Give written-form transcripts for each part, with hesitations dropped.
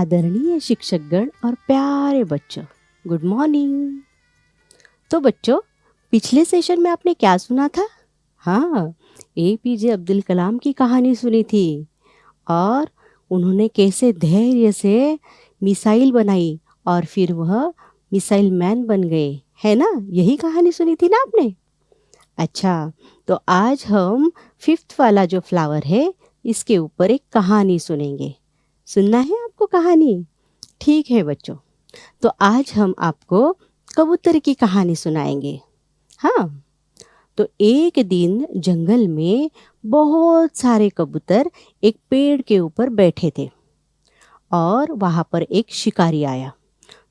आदरणीय शिक्षकगण और प्यारे बच्चों, गुड मॉर्निंग। तो बच्चों, पिछले सेशन में आपने क्या सुना था? हाँ, एपीजे अब्दुल कलाम की कहानी सुनी थी और उन्होंने कैसे धैर्य से मिसाइल बनाई और फिर वह मिसाइल मैन बन गए, है ना? यही कहानी सुनी थी ना आपने? अच्छा, तो आज हम फिफ्थ वाला जो फ्लावर है इसके ऊपर एक कहानी सुनेंगे। सुनना है आपको कहानी? ठीक है बच्चों, तो आज हम आपको कबूतर की कहानी सुनाएंगे। हाँ, तो एक दिन जंगल में बहुत सारे कबूतर एक पेड़ के ऊपर बैठे थे और वहां पर एक शिकारी आया।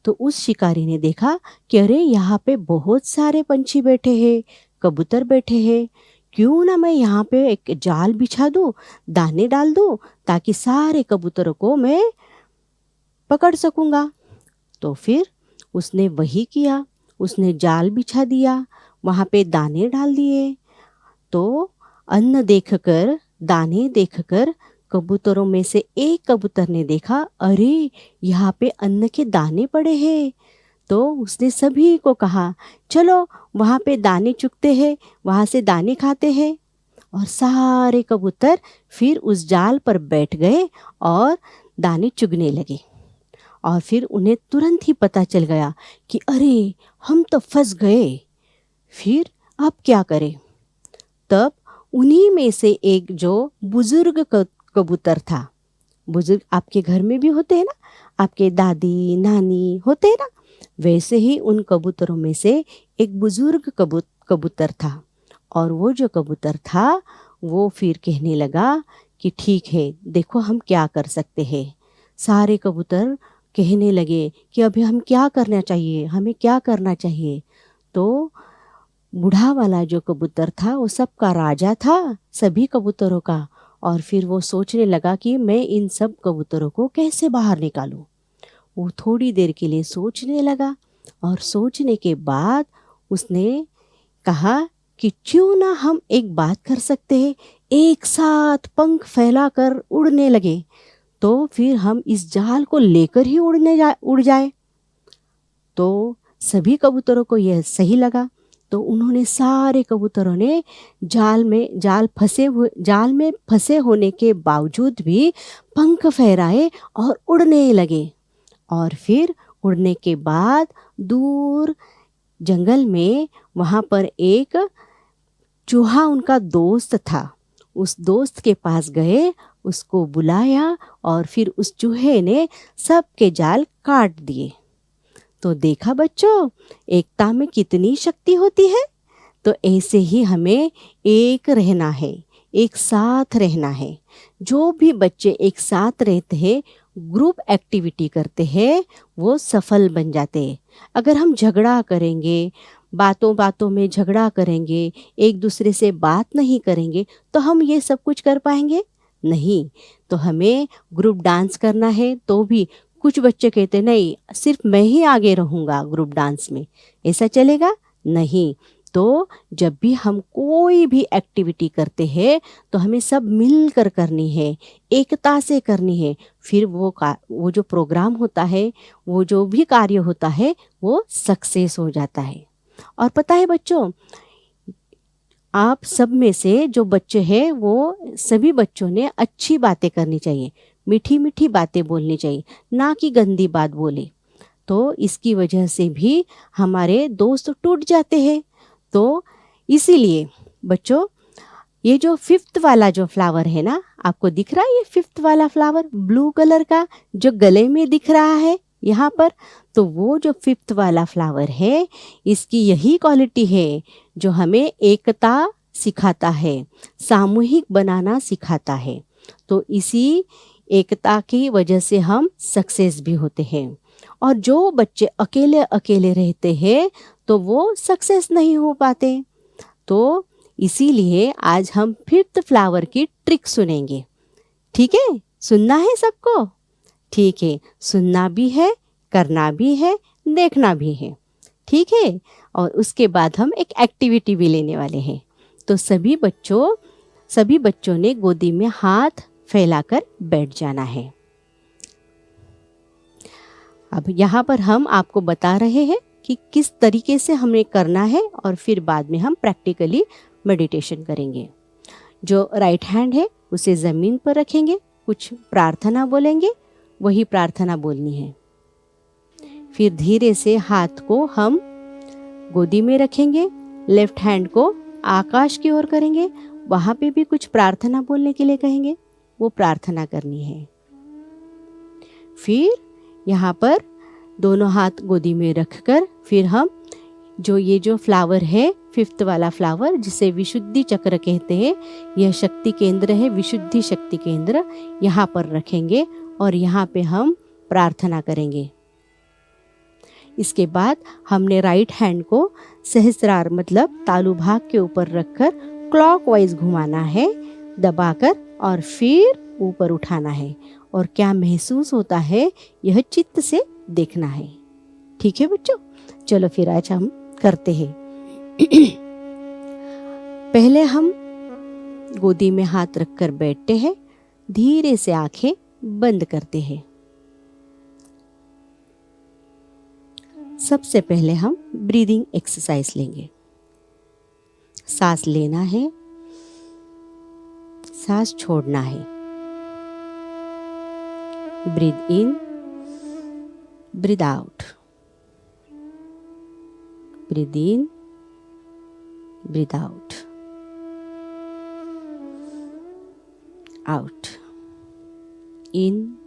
तो उस शिकारी ने देखा कि अरे यहाँ पे बहुत सारे पंछी बैठे हैं, कबूतर बैठे हैं, क्यों ना मैं यहाँ पे एक जाल बिछा दूं, दाने डाल दूं ताकि सारे कबूतरों को मैं पकड़ सकूंगा। तो फिर उसने वही किया, उसने जाल बिछा दिया, वहाँ पे दाने डाल दिए। तो अन्न देखकर, दाने देखकर कबूतरों में से एक कबूतर ने देखा, अरे यहाँ पे अन्न के दाने पड़े हैं। तो उसने सभी को कहा, चलो वहाँ पे दाने चुगते हैं, वहाँ से दाने खाते हैं। और सारे कबूतर फिर उस जाल पर बैठ गए और दाने चुगने लगे। और फिर उन्हें तुरंत ही पता चल गया कि अरे हम तो फंस गए। फिर अब क्या करें? तब उन्हीं में से एक जो बुजुर्ग कबूतर था, बुजुर्ग आपके घर में भी होते हैं ना, आपके दादी नानी होते हैं ना, वैसे ही उन कबूतरों में से एक बुजुर्ग कबूतर था। और वो जो कबूतर था वो फिर कहने लगा कि ठीक है, देखो हम क्या कर सकते हैं। सारे कबूतर कहने लगे कि अभी हम क्या करना चाहिए, हमें क्या करना चाहिए। तो बूढ़ा वाला जो कबूतर था वो सबका राजा था, सभी कबूतरों का। और फिर वो सोचने लगा कि मैं इन सब कबूतरों को कैसे बाहर निकालूं। वो थोड़ी देर के लिए सोचने लगा और सोचने के बाद उसने कहा कि क्यों ना हम एक बात कर सकते हैं, एक साथ पंख फैलाकर उड़ने लगे, तो फिर हम इस जाल को लेकर ही उड़ जाए। तो सभी कबूतरों को यह सही लगा। तो उन्होंने सारे कबूतरों ने जाल में फंसे होने के बावजूद भी पंख फहराए और उड़ने लगे। और फिर उड़ने के बाद दूर जंगल में वहाँ पर एक चूहा उनका दोस्त था, उस दोस्त के पास गए, उसको बुलाया और फिर उस चूहे ने सबके जाल काट दिए। तो देखा बच्चों, एकता में कितनी शक्ति होती है। तो ऐसे ही हमें एक रहना है, एक साथ रहना है। जो भी बच्चे एक साथ रहते हैं, ग्रुप एक्टिविटी करते हैं, वो सफल बन जाते हैं। अगर हम झगड़ा करेंगे, बातों बातों में झगड़ा करेंगे, एक दूसरे से बात नहीं करेंगे, तो हम ये सब कुछ कर पाएंगे नहीं। तो हमें ग्रुप डांस करना है, तो भी कुछ बच्चे कहते नहीं, सिर्फ मैं ही आगे रहूँगा ग्रुप डांस में, ऐसा चलेगा नहीं। तो जब भी हम कोई भी एक्टिविटी करते हैं तो हमें सब मिलकर करनी है, एकता से करनी है। फिर वो जो प्रोग्राम होता है, वो जो भी कार्य होता है, वो सक्सेस हो जाता है। और पता है बच्चों, आप सब में से जो बच्चे हैं वो सभी बच्चों ने अच्छी बातें करनी चाहिए, मीठी मीठी बातें बोलनी चाहिए, ना कि गंदी बात बोले। तो इसकी वजह से भी हमारे दोस्त टूट जाते हैं। तो इसीलिए बच्चों, ये जो फिफ्थ वाला जो फ्लावर है ना, आपको दिख रहा है ये फिफ्थ वाला फ्लावर ब्लू कलर का जो गले में दिख रहा है यहाँ पर, तो वो जो फिफ्थ वाला फ्लावर है, इसकी यही क्वालिटी है जो हमें एकता सिखाता है, सामूहिक बनाना सिखाता है। तो इसी एकता की वजह से हम सक्सेस भी होते हैं। और जो बच्चे अकेले अकेले रहते हैं तो वो सक्सेस नहीं हो पाते। तो इसीलिए आज हम फिफ्थ फ्लावर की ट्रिक सुनेंगे। ठीक है, सुनना है सबको? ठीक है, सुनना भी है, करना भी है, देखना भी है। ठीक है, और उसके बाद हम एक एक्टिविटी भी लेने वाले हैं। तो सभी बच्चों ने गोदी में हाथ फैलाकर बैठ जाना है। अब यहाँ पर हम आपको बता रहे हैं कि किस तरीके से हमें करना है और फिर बाद में हम प्रैक्टिकली मेडिटेशन करेंगे। जो राइट हैंड है उसे ज़मीन पर रखेंगे, कुछ प्रार्थना बोलेंगे, वही प्रार्थना बोलनी है। फिर धीरे से हाथ को हम गोदी में रखेंगे, लेफ्ट हैंड को आकाश की ओर करेंगे, वहाँ पे भी कुछ प्रार्थना बोलने के लिए कहेंगे, वो प्रार्थना करनी है। फिर यहाँ पर दोनों हाथ गोदी में रखकर फिर हम जो फ्लावर है, 5th वाला फ्लावर जिसे विशुद्धि चक्र कहते हैं, यह शक्ति केंद्र है, विशुद्धि शक्ति केंद्र, यहाँ पर रखेंगे और यहाँ पे हम प्रार्थना करेंगे। इसके बाद हमने राइट हैंड को सहस्रार मतलब तालु भाग के ऊपर रखकर क्लॉकवाइज घुमाना है दबाकर और फिर ऊपर उठाना है और क्या महसूस होता है यह चित्त से देखना है। ठीक है बच्चों, चलो फिर आज हम करते हैं। पहले हम गोदी में हाथ रखकर बैठते हैं, धीरे से आंखें बंद करते हैं। सबसे पहले हम ब्रीदिंग एक्सरसाइज लेंगे। सांस लेना है, सांस छोड़ना है। Breathe in, breathe out, breathe in, breathe out, out, in,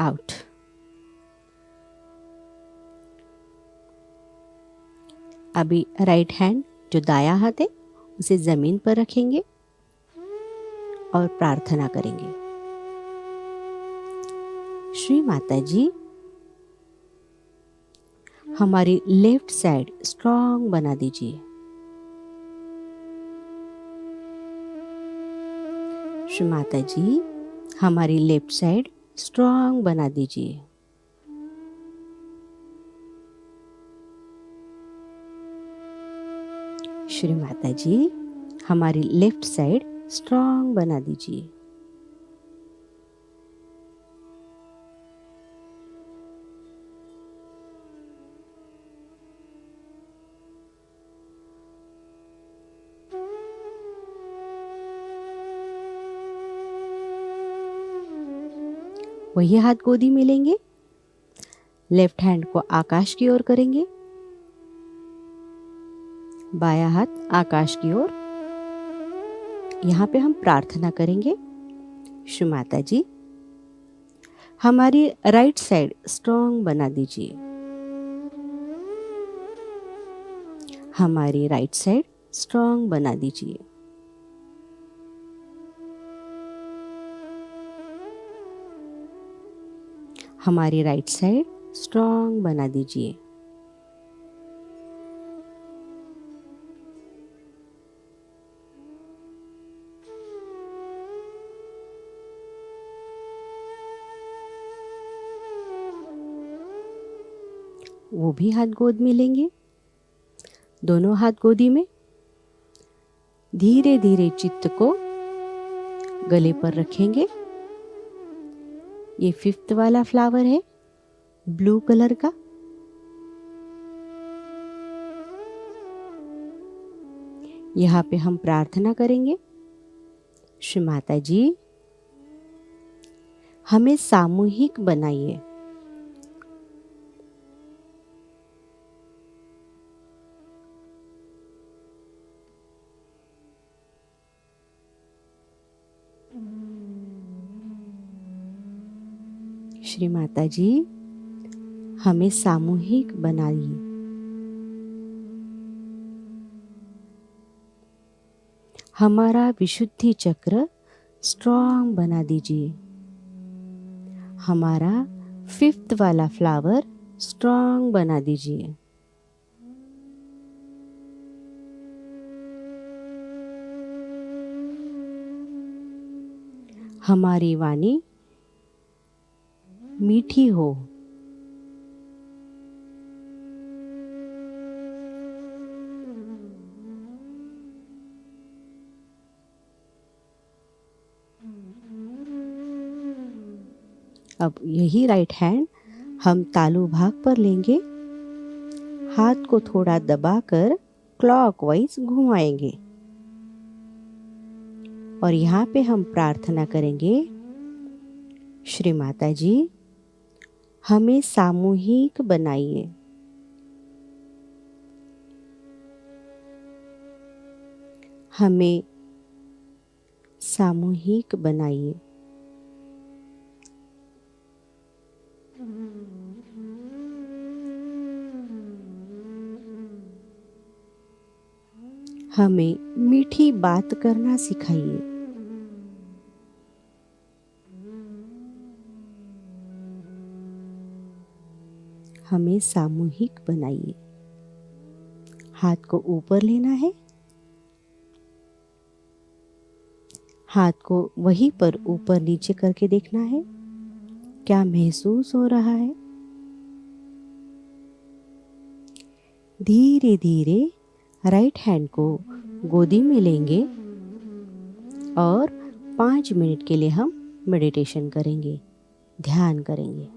out. अभी राइट हैंड जो दायां हाथ है उसे जमीन पर रखेंगे और प्रार्थना करेंगे। श्री माता जी, हमारी लेफ्ट साइड स्ट्रांग बना दीजिए। श्री माता जी, हमारी लेफ्ट साइड स्ट्रांग बना दीजिए। श्री माता जी, हमारी लेफ्ट साइड स्ट्रांग बना दीजिए। वही हाथ गोदी में लेंगे, लेफ्ट हैंड को आकाश की ओर करेंगे, बायां हाथ आकाश की ओर। यहाँ पे हम प्रार्थना करेंगे। श्री माता जी, हमारी राइट साइड स्ट्रांग बना दीजिए। हमारी राइट साइड स्ट्रांग बना दीजिए। हमारी राइट साइड स्ट्रांग बना दीजिए। वो भी हाथ गोद में लेंगे, दोनों हाथ गोदी में। धीरे धीरे चित्त को गले पर रखेंगे। ये 5th वाला फ्लावर है, ब्लू कलर का। यहाँ पे हम प्रार्थना करेंगे। श्री माता जी, हमें सामूहिक बनाइए। श्री माता जी, हमें सामूहिक बनाइए। हमारा विशुद्धि चक्र स्ट्रांग बना दीजिए। हमारा 5th वाला फ्लावर स्ट्रांग बना दीजिए। हमारी वाणी मीठी हो। अब यही राइट हैंड हम तालु भाग पर लेंगे, हाथ को थोड़ा दबाकर क्लॉकवाइज घुमाएंगे और यहाँ पे हम प्रार्थना करेंगे, श्री माता जी हमें सामूहिक बनाइए। हमें सामूहिक बनाइए। हमें मीठी बात करना सिखाइए। हमें सामूहिक बनाइए। हाथ को ऊपर लेना है, हाथ को वहीं पर ऊपर नीचे करके देखना है, क्या महसूस हो रहा है। धीरे धीरे राइट हैंड को गोदी में लेंगे और 5 मिनट के लिए हम मेडिटेशन करेंगे, ध्यान करेंगे।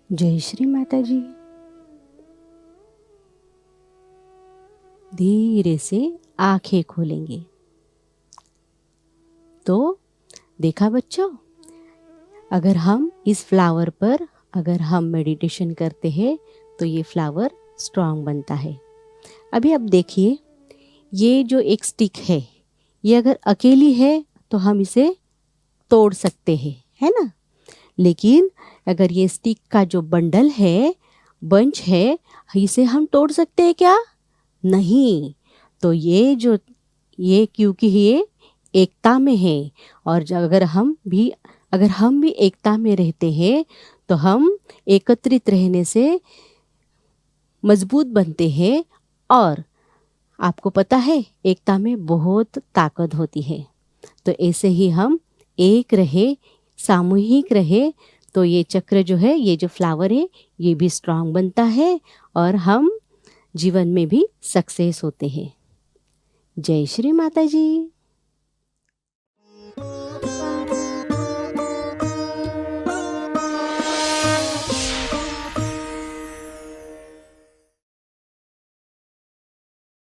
जय श्री माता जी। धीरे से आंखें खोलेंगे। तो देखा बच्चों, अगर हम इस फ्लावर पर अगर हम मेडिटेशन करते हैं तो ये फ्लावर स्ट्रांग बनता है। अभी अब देखिए, ये जो एक स्टिक है, ये अगर अकेली है तो हम इसे तोड़ सकते हैं, है ना। लेकिन अगर ये स्टिक का जो बंडल है, बंच है, इसे हम तोड़ सकते हैं क्या? नहीं। तो ये क्योंकि ये एकता में है, और अगर हम भी एकता में रहते हैं तो हम एकत्रित रहने से मजबूत बनते हैं। और आपको पता है, एकता में बहुत ताकत होती है। तो ऐसे ही हम एक रहे, सामूहिक रहे, तो ये चक्र जो है, ये जो फ्लावर है, ये भी स्ट्रांग बनता है और हम जीवन में भी सक्सेस होते हैं। जय श्री माता जी।